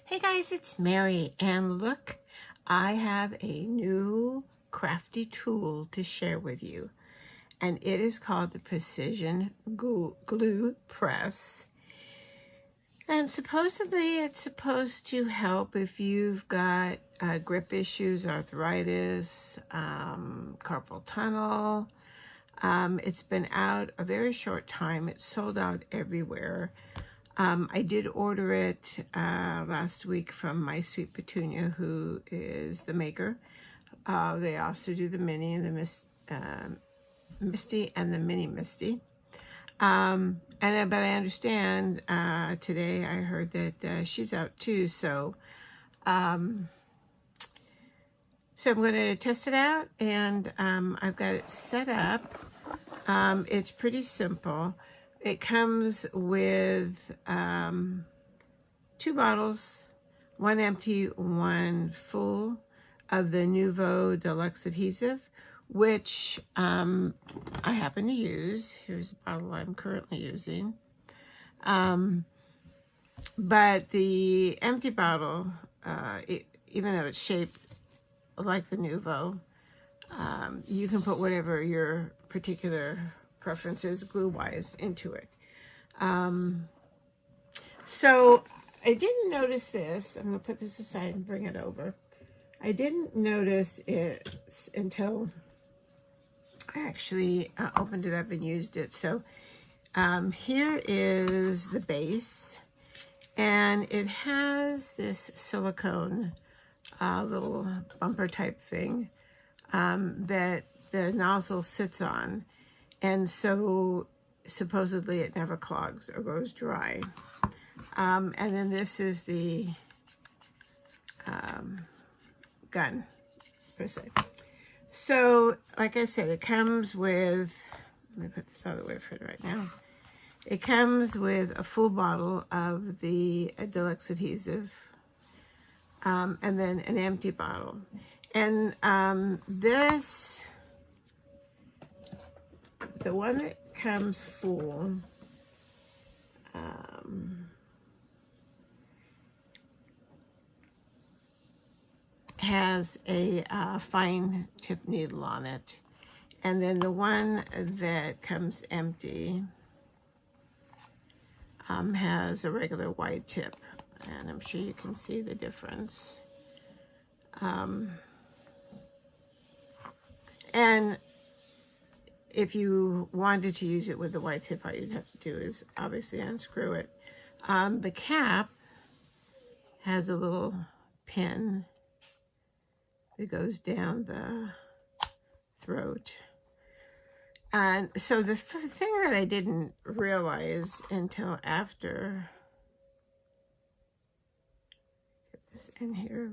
Hey guys, it's Mary, and look, I have a new crafty tool to share with you, and it is called the Precision Glue Press. And supposedly it's supposed to help if you've got grip issues, arthritis, carpal tunnel. It's been out a very short time. It's sold out everywhere. I did order it last week from My Sweet Petunia, who is the maker. They also do the mini and the Misty and the mini Misty. But I understand today I heard that she's out too. So I'm going to test it out, and I've got it set up. It's pretty simple. It comes with 2 bottles, 1 empty, 1 full of the Nouveau Deluxe adhesive, which I happen to use. Here's the bottle I'm currently using. But the empty bottle, even though it's shaped like the Nouveau, you can put whatever your particular preferences glue-wise into it. So I didn't notice this. I'm going to put this aside and bring it over. I didn't notice it until I actually opened it up and used it. So here is the base, and it has this silicone little bumper type thing that the nozzle sits on. And so supposedly it never clogs or goes dry. And then this is the gun, per se. So, like I said, it comes with, let me put this out of the way for it right now. It comes with a full bottle of the Deluxe adhesive, and then an empty bottle. And the one that comes full, has a fine tip needle on it. And then the one that comes empty has a regular wide tip. And I'm sure you can see the difference. And if you wanted to use it with the white tip, all you'd have to do is obviously unscrew it. The cap has a little pin that goes down the throat. And so the thing that I didn't realize until after, get this in here.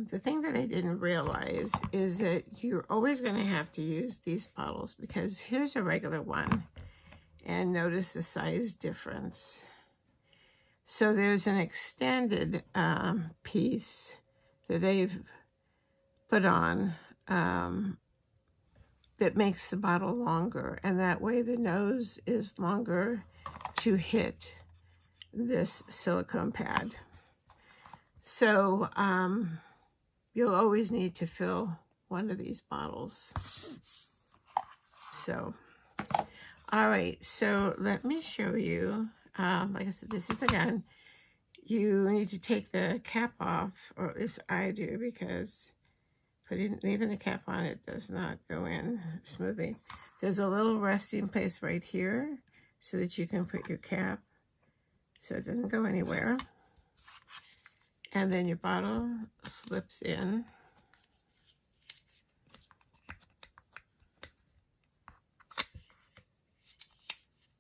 The thing that I didn't realize is that you're always going to have to use these bottles, because here's a regular one, and notice the size difference. So there's an extended piece that they've put on that makes the bottle longer, and that way the nose is longer to hit this silicone pad. So you'll always need to fill one of these bottles. So, all right, so let me show you. Like I said, this is the gun. You need to take the cap off, or at least I do, because leaving the cap on, it does not go in smoothly. There's a little resting place right here so that you can put your cap so it doesn't go anywhere. And then your bottle slips in.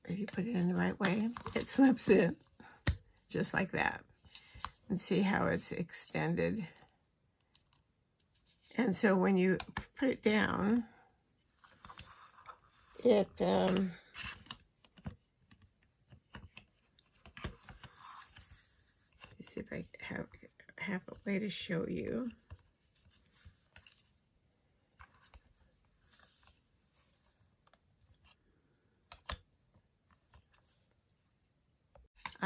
If you put it in the right way, it slips in just like that. And see how it's extended. And so when you put it down, it let's see if I have a way to show you.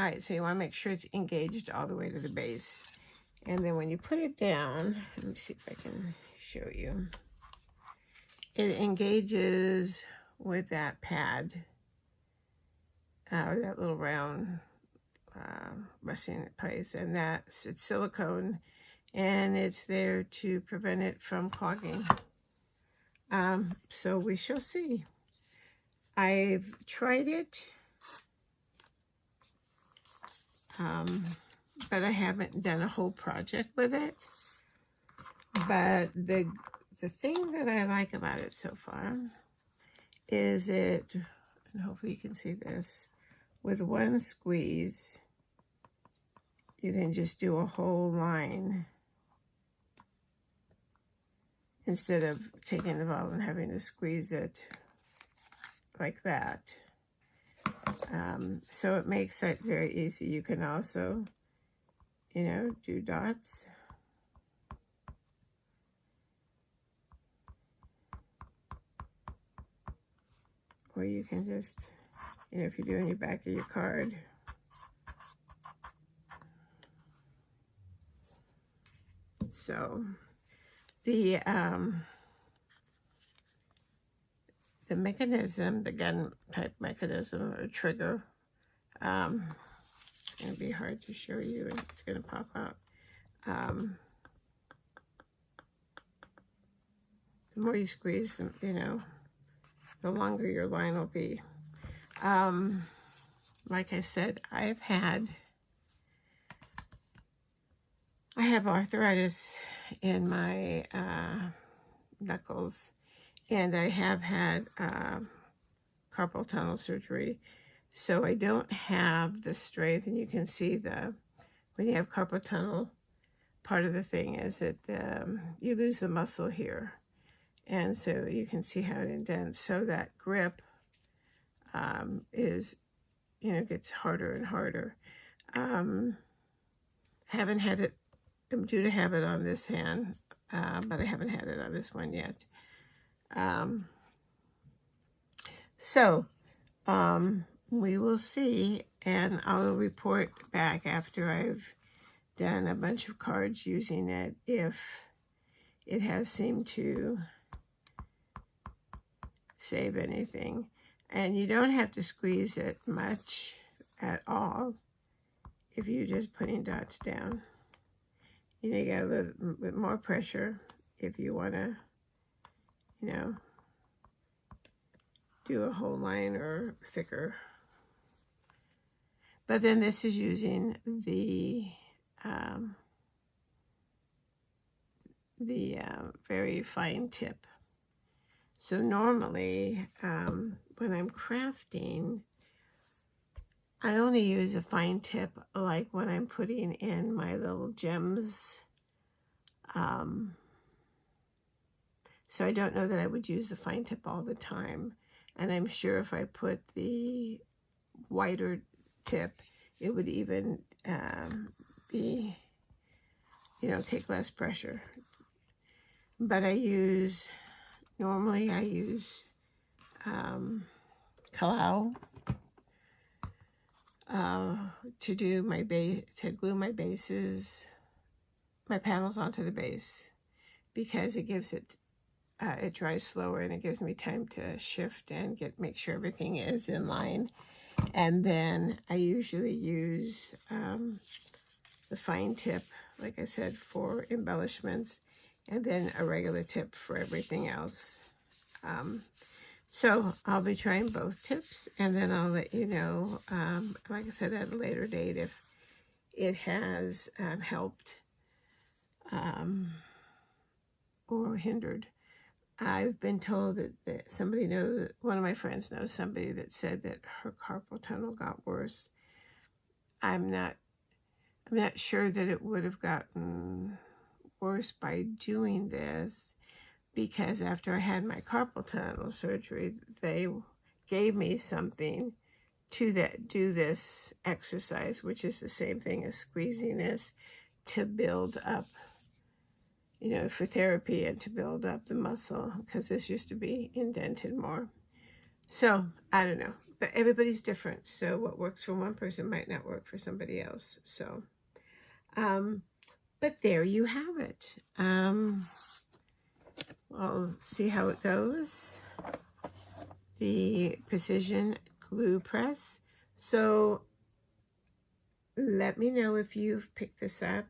All right, so you want to make sure it's engaged all the way to the base. And then when you put it down, let me see if I can show you. It engages with that pad, or that little round resting place, and it's silicone, and it's there to prevent it from clogging. So we shall see. I've tried it, but I haven't done a whole project with it. But the thing that I like about it so far is and hopefully you can see this, with one squeeze, you can just do a whole line instead of taking the bottle and having to squeeze it like that. So it makes it very easy. You can also, do dots. Or you can just, if you're doing the back of your card, so the mechanism, the gun type mechanism or trigger, it's going to be hard to show you, and it's going to pop out. The more you squeeze, the longer your line will be. Like I said, I have arthritis in my knuckles, and I have had carpal tunnel surgery, so I don't have the strength. And you can see when you have carpal tunnel, part of the thing is that you lose the muscle here, and so you can see how it indents. So that grip is, gets harder and harder. Haven't had it. I'm due to have it on this hand, but I haven't had it on this one yet. So we will see, and I'll report back after I've done a bunch of cards using it if it has seemed to save anything. And you don't have to squeeze it much at all if you're just putting dots down. You got a little bit more pressure if you want to, do a whole line or thicker. But then this is using the very fine tip. So normally, when I'm crafting, I only use a fine tip, like when I'm putting in my little gems. So I don't know that I would use the fine tip all the time. And I'm sure if I put the wider tip, it would even be, take less pressure. But normally I use Kalau to do my base, to glue my bases, my panels onto the base, because it gives it dries slower, and it gives me time to shift and make sure everything is in line. And then I usually use the fine tip, like I said, for embellishments, and then a regular tip for everything else. So I'll be trying both tips, and then I'll let you know, like I said, at a later date, if it has helped or hindered. I've been told that somebody knows, one of my friends knows somebody that said that her carpal tunnel got worse. I'm not sure that it would have gotten worse by doing this, because after I had my carpal tunnel surgery, they gave me something to do this exercise, which is the same thing as squeezing this, to build up, for therapy and to build up the muscle, because this used to be indented more. So I don't know, but everybody's different. So what works for one person might not work for somebody else. So, but there you have it. We'll see how it goes. The precision glue press. So let me know if you've picked this up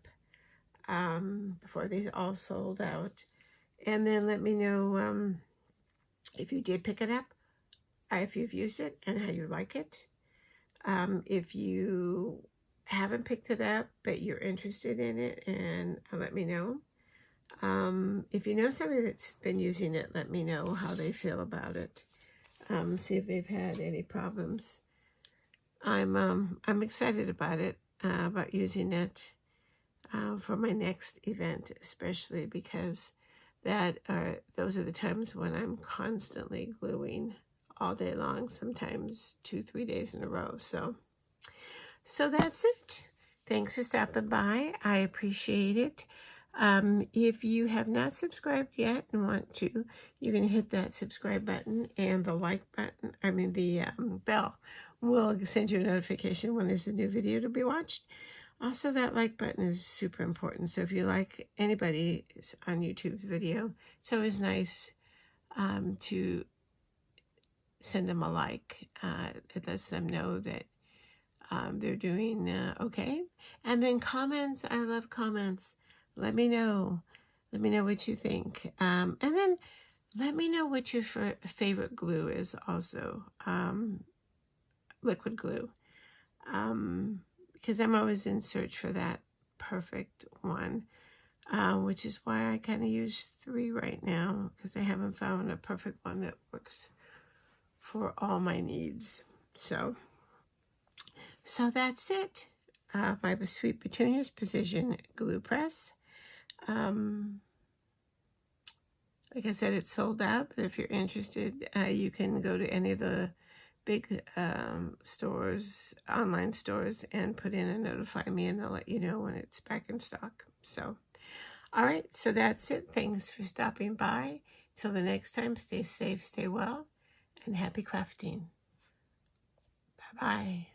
before they all sold out. And then let me know if you did pick it up, if you've used it and how you like it. If you haven't picked it up but you're interested in it, and let me know. If you know somebody that's been using it, let me know how they feel about it. See if they've had any problems. I'm excited about it, about using it for my next event, especially because those are the times when I'm constantly gluing all day long, sometimes 2-3 days in a row. So that's it. Thanks for stopping by. I appreciate it. If you have not subscribed yet and want to, you can hit that subscribe button, and the like button, the bell will send you a notification when there's a new video to be watched. Also, that like button is super important. So if you like anybody on YouTube's video, it's always nice to send them a like. It lets them know that they're doing okay. And then comments. I love comments. Let me know. Let me know what you think. And then let me know what your favorite glue is also. Liquid glue. Because I'm always in search for that perfect one. Which is why I kind of use 3 right now, because I haven't found a perfect one that works for all my needs. So that's it. My Sweet Petunia's Precision Glue Press. Like I said, it's sold out, but if you're interested, you can go to any of the big stores, online stores, and put in and notify me, and they'll let you know when it's back in stock. So, all right, so that's it. Thanks for stopping by. Till the next time, stay safe, stay well, and happy crafting. Bye-bye.